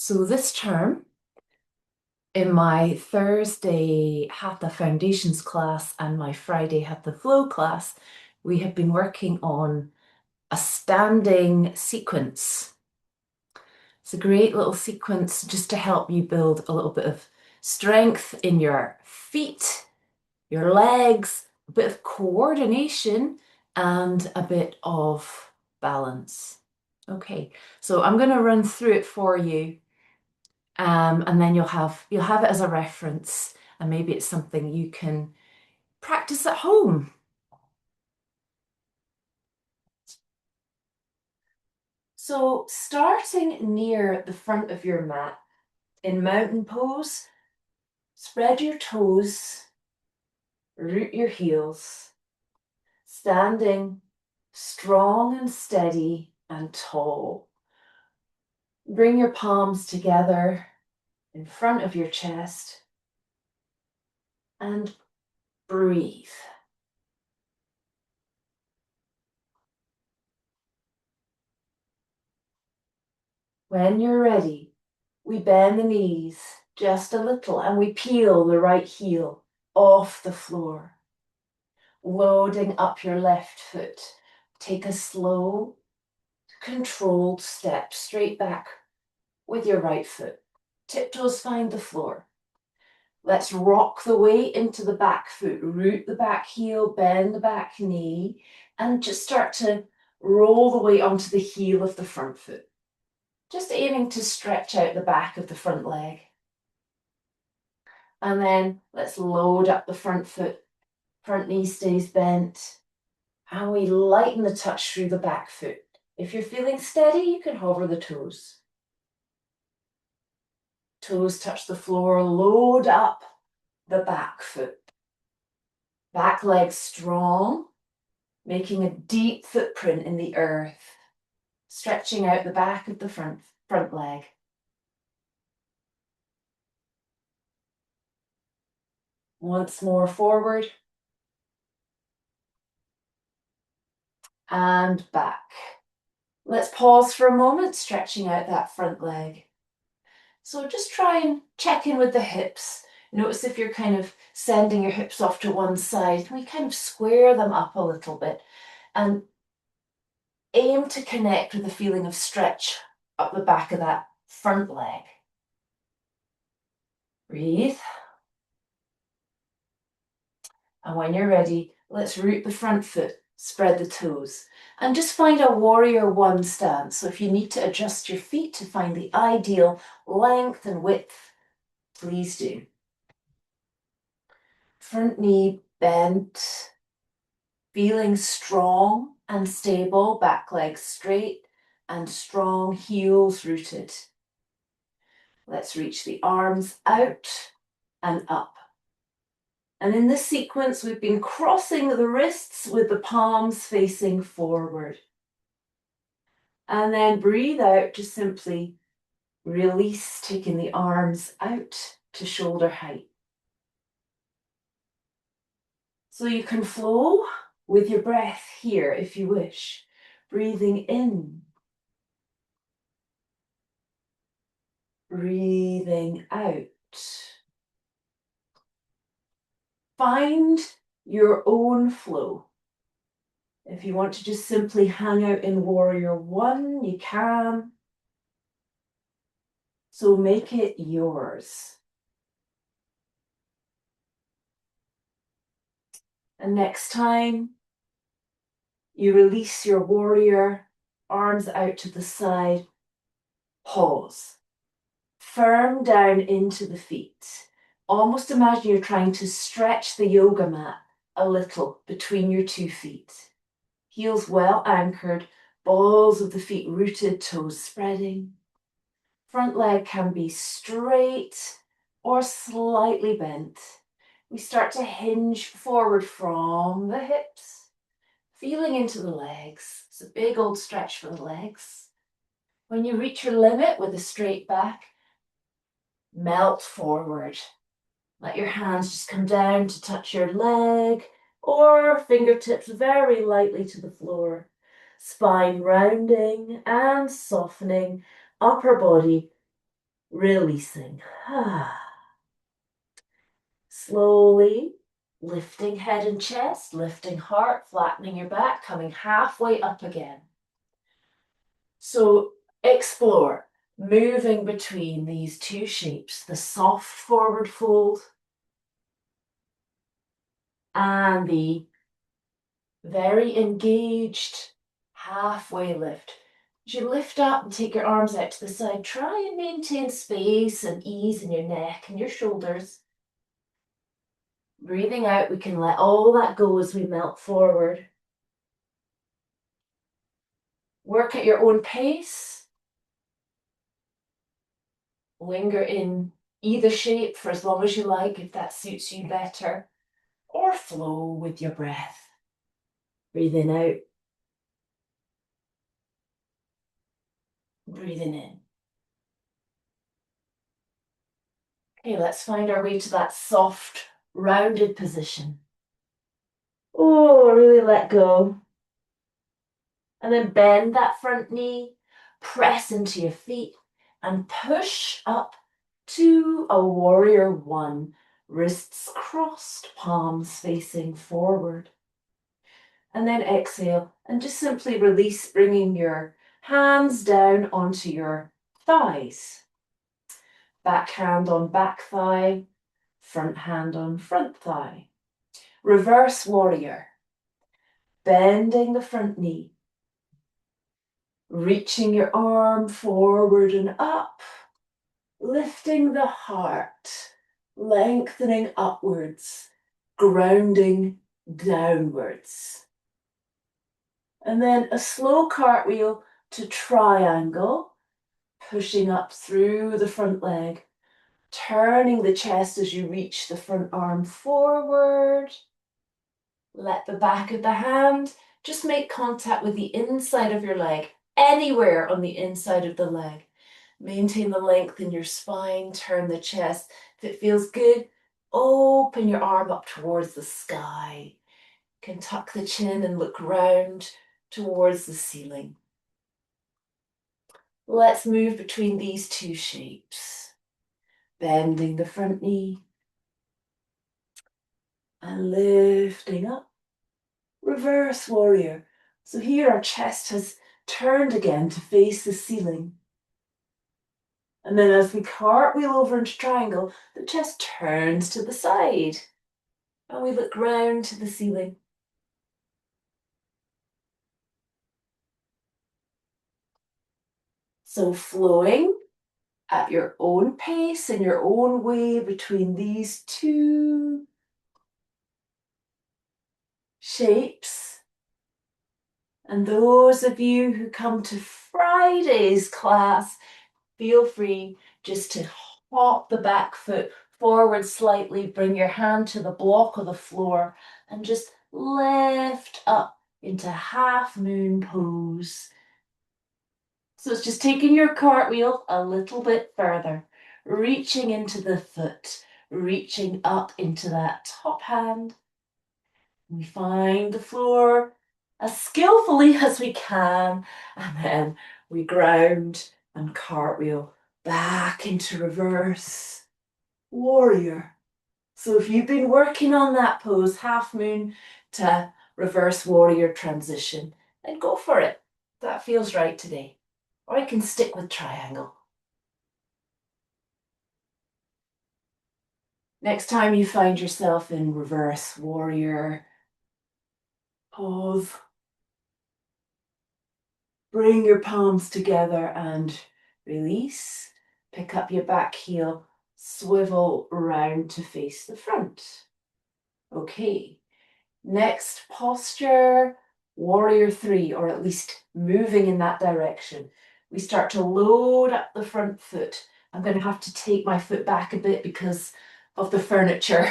So this term, in my Thursday Hatha Foundations class and my Friday Hatha Flow class, we have been working on a standing sequence. It's a great little sequence just to help you build a little bit of strength in your feet, your legs, a bit of coordination, and a bit of balance. Okay, so I'm going to run through it for you. And then you'll have it as a reference, and maybe it's something you can practice at home. So starting near the front of your mat in mountain pose, spread your toes, root your heels, standing strong and steady and tall. Bring your palms together in front of your chest and breathe. When you're ready, we bend the knees just a little and we peel the right heel off the floor. Loading up your left foot. Take a slow, controlled step straight back with your right foot. Tiptoes find the floor. Let's rock the weight into the back foot. Root the back heel, bend the back knee, and just start to roll the weight onto the heel of the front foot. Just aiming to stretch out the back of the front leg. And then let's load up the front foot. Front knee stays bent. And we lighten the touch through the back foot. If you're feeling steady, you can hover the toes. Toes touch the floor, load up the back foot. Back leg strong, making a deep footprint in the earth, stretching out the back of the front leg. Once more forward. And back. Let's pause for a moment, stretching out that front leg. So just try and check in with the hips. Notice if you're kind of sending your hips off to one side. We kind of square them up a little bit and aim to connect with the feeling of stretch up the back of that front leg. Breathe. And when you're ready, let's root the front foot, spread the toes, and just find a warrior one stance. So if you need to adjust your feet to find the ideal length and width, please do. Front knee bent, feeling strong and stable, back leg straight and strong, heels rooted. Let's reach the arms out and up. And in this sequence, we've been crossing the wrists with the palms facing forward. And then breathe out, just simply release, taking the arms out to shoulder height. So you can flow with your breath here if you wish. Breathing in. Breathing out. Find your own flow. If you want to just simply hang out in warrior one, you can. So make it yours. And next time you release your warrior, arms out to the side, pause. Firm down into the feet. Almost imagine you're trying to stretch the yoga mat a little between your 2 feet. Heels well anchored, balls of the feet rooted, toes spreading. Front leg can be straight or slightly bent. We start to hinge forward from the hips, feeling into the legs. It's a big old stretch for the legs. When you reach your limit with a straight back, melt forward. Let your hands just come down to touch your leg or fingertips very lightly to the floor. Spine rounding and softening, upper body releasing. Slowly lifting head and chest, lifting heart, flattening your back, coming halfway up again. So explore moving between these two shapes, the soft forward fold and the very engaged halfway lift. As you lift up and take your arms out to the side, try and maintain space and ease in your neck and your shoulders. Breathing out, we can let all that go as we melt forward. Work at your own pace. Linger in either shape for as long as you like, if that suits you better, or flow with your breath. Breathing out. Breathing in. Okay, let's find our way to that soft, rounded position. Oh, really let go. And then bend that front knee, press into your feet, and push up to a warrior one. Wrists crossed, palms facing forward. And then exhale, and just simply release, bringing your hands down onto your thighs. Back hand on back thigh, front hand on front thigh. Reverse warrior. Bending the front knee. Reaching your arm forward and up. Lifting the heart. Lengthening upwards. Grounding downwards. And then a slow cartwheel to triangle. Pushing up through the front leg. Turning the chest as you reach the front arm forward. Let the back of the hand just make contact with the inside of your leg, anywhere on the inside of the leg. Maintain the length in your spine, turn the chest. If it feels good, open your arm up towards the sky. You can tuck the chin and look round towards the ceiling. Let's move between these two shapes. Bending the front knee and lifting up. Reverse warrior. So here our chest has turned again to face the ceiling. And then as we cartwheel over into triangle, the chest turns to the side. And we look round to the ceiling. So flowing at your own pace, in your own way between these two shapes. And those of you who come to Friday's class, feel free just to hop the back foot forward slightly, bring your hand to the block of the floor, and just lift up into half moon pose. So it's just taking your cartwheel a little bit further, reaching into the foot, reaching up into that top hand. We find the floor as skillfully as we can, and then we ground and cartwheel back into reverse warrior. So if you've been working on that pose, half moon to reverse warrior transition, then go for it. That feels right today. Or I can stick with triangle. Next time you find yourself in reverse warrior pose, bring your palms together and release. Pick up your back heel, swivel round to face the front. Okay, next posture, warrior three, or at least moving in that direction. We start to load up the front foot. I'm going to have to take my foot back a bit because of the furniture.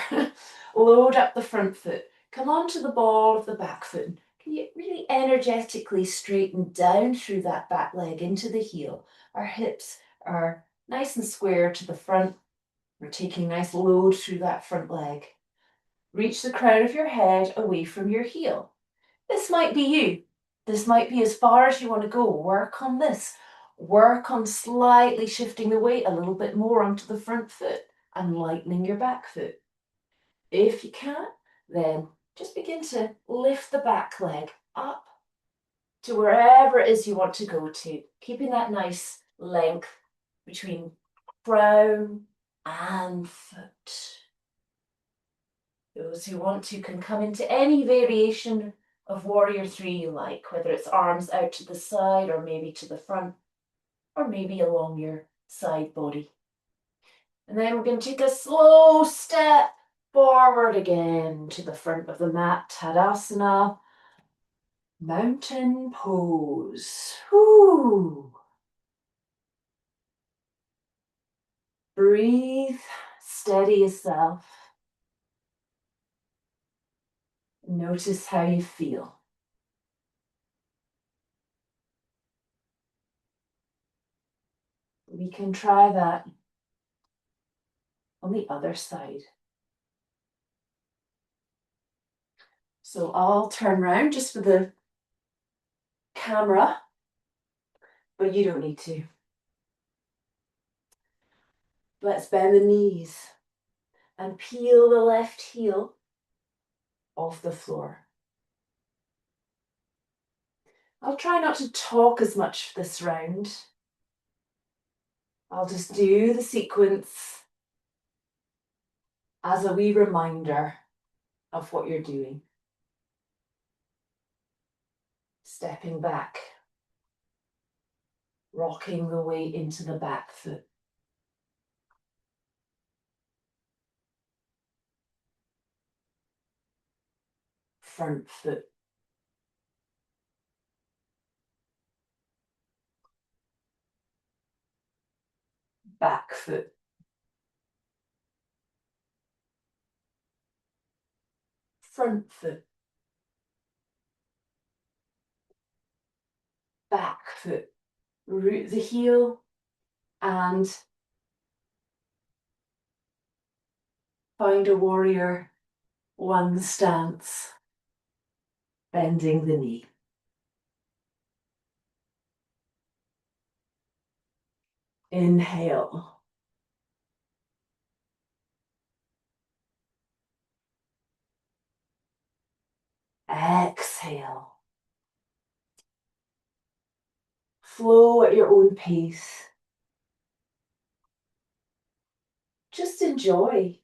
Load up the front foot. Come onto the ball of the back foot. Can you really energetically straighten down through that back leg into the heel? Our hips are nice and square to the front. We're taking nice load through that front leg. Reach the crown of your head away from your heel. This might be you. This might be as far as you want to go. Work on this. work on slightly shifting the weight a little bit more onto the front foot and lightening your back foot. If you can't, then just begin to lift the back leg up to wherever it is you want to go to, keeping that nice length between crown and foot. Those who want to can come into any variation of Warrior 3 you like, whether it's arms out to the side or maybe to the front, or maybe along your side body. And then we're going to take a slow step forward again to the front of the mat, Tadasana, mountain pose. Whoo. Breathe, steady yourself. Notice how you feel. We can try that on the other side. So I'll turn around just for the camera, but you don't need to. Let's bend the knees and peel the left heel off the floor. I'll try not to talk as much this round. I'll just do the sequence as a wee reminder of what you're doing. Stepping back, rocking the weight into the back foot. Front foot. Back foot. Front foot. Back foot. Root the heel and find a warrior one stance, bending the knee. Inhale. Exhale. Flow at your own pace. Just enjoy.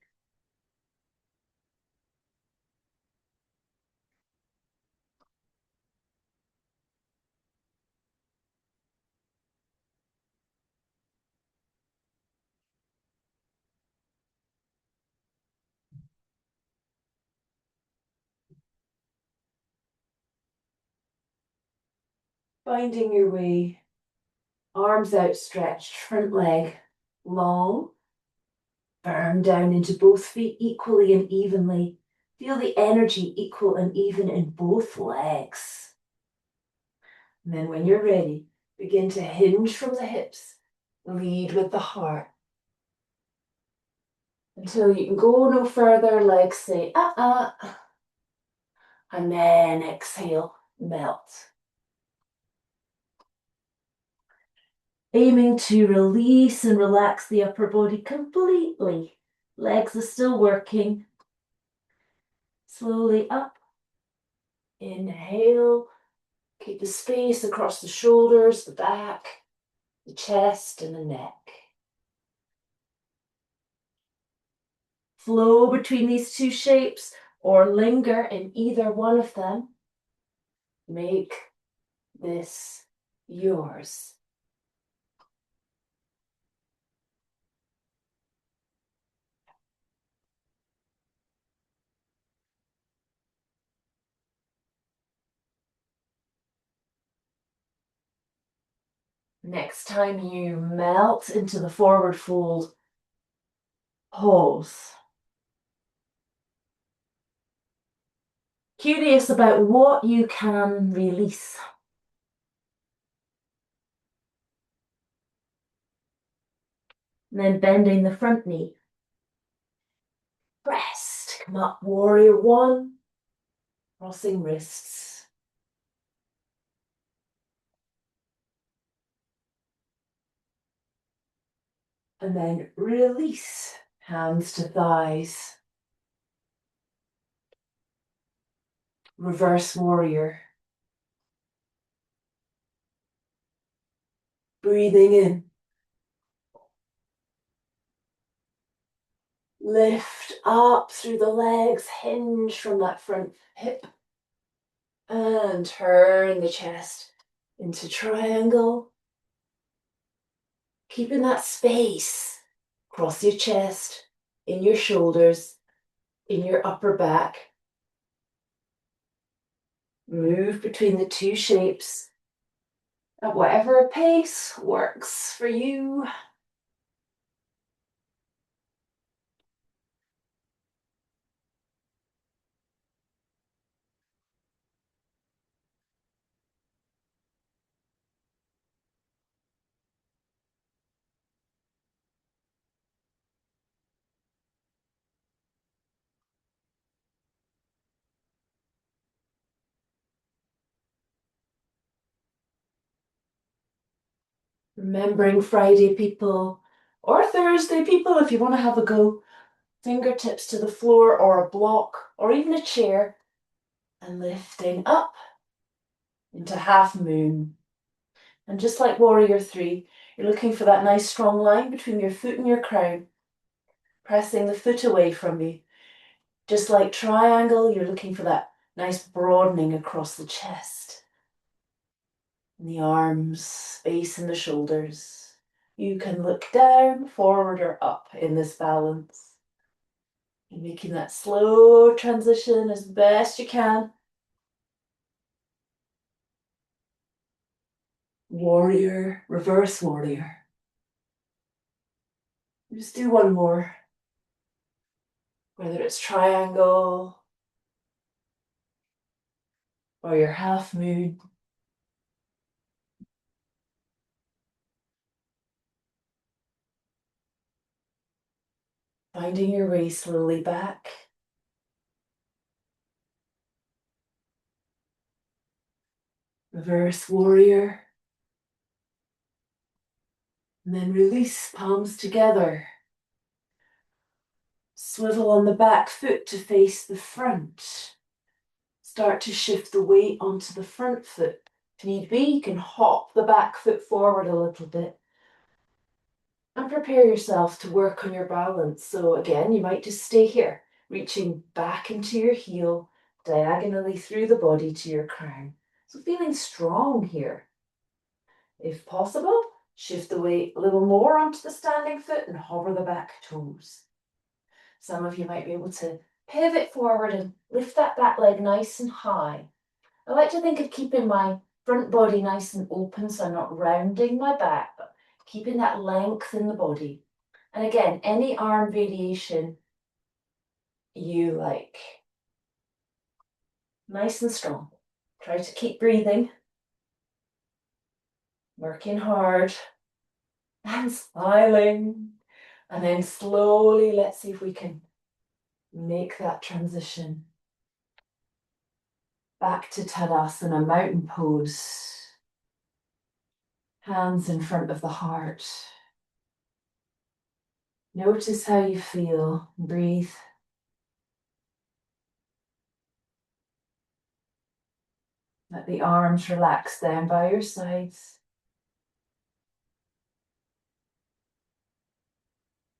Finding your way, arms outstretched, front leg long, firm down into both feet equally and evenly. Feel the energy equal and even in both legs. And then when you're ready, begin to hinge from the hips, lead with the heart. Until you can go no further, legs say, and then exhale, melt. Aiming to release and relax the upper body completely. Legs are still working. Slowly up. Inhale. Keep the space across the shoulders, the back, the chest, and the neck. Flow between these two shapes or linger in either one of them. Make this yours. Next time you melt into the forward fold, pause. Curious about what you can release. And then bending the front knee. Rest. Come up, warrior one. Crossing wrists. And then release, hands to thighs. Reverse warrior. Breathing in. Lift up through the legs, hinge from that front hip. And turn the chest into triangle. Keeping that space across your chest, in your shoulders, in your upper back. Move between the two shapes at whatever pace works for you. Remembering Friday people, or Thursday people if you want to have a go. Fingertips to the floor or a block or even a chair. And lifting up into half moon. And just like warrior 3, you're looking for that nice strong line between your foot and your crown. Pressing the foot away from you. Just like triangle, you're looking for that nice broadening across the chest. And the arms, space in the shoulders. You can look down, forward or up in this balance. And making that slow transition as best you can. Warrior, reverse warrior. Just do one more. Whether it's triangle or your half moon. Finding your way slowly back. Reverse warrior. And then release, palms together. Swivel on the back foot to face the front. Start to shift the weight onto the front foot. If need be, you can hop the back foot forward a little bit. And prepare yourself to work on your balance. So again, you might just stay here, reaching back into your heel, diagonally through the body to your crown. So feeling strong here. If possible, shift the weight a little more onto the standing foot and hover the back toes. Some of you might be able to pivot forward and lift that back leg nice and high. I like to think of keeping my front body nice and open so I'm not rounding my back, but keeping that length in the body. And again, any arm variation you like. Nice and strong. Try to keep breathing. Working hard. And smiling. And then slowly, let's see if we can make that transition back to Tadasana, mountain pose. Hands in front of the heart. Notice how you feel. Breathe. Let the arms relax down by your sides.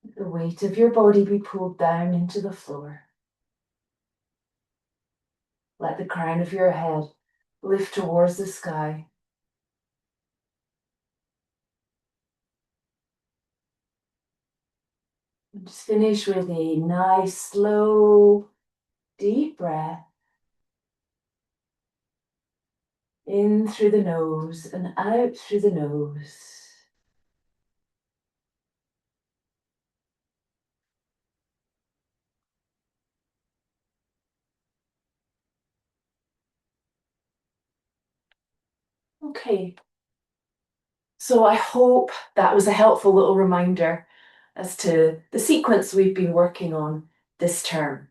Let the weight of your body be pulled down into the floor. Let the crown of your head lift towards the sky. And just finish with a nice, slow, deep breath. In through the nose and out through the nose. Okay. So I hope that was a helpful little reminder as to the sequence we've been working on this term.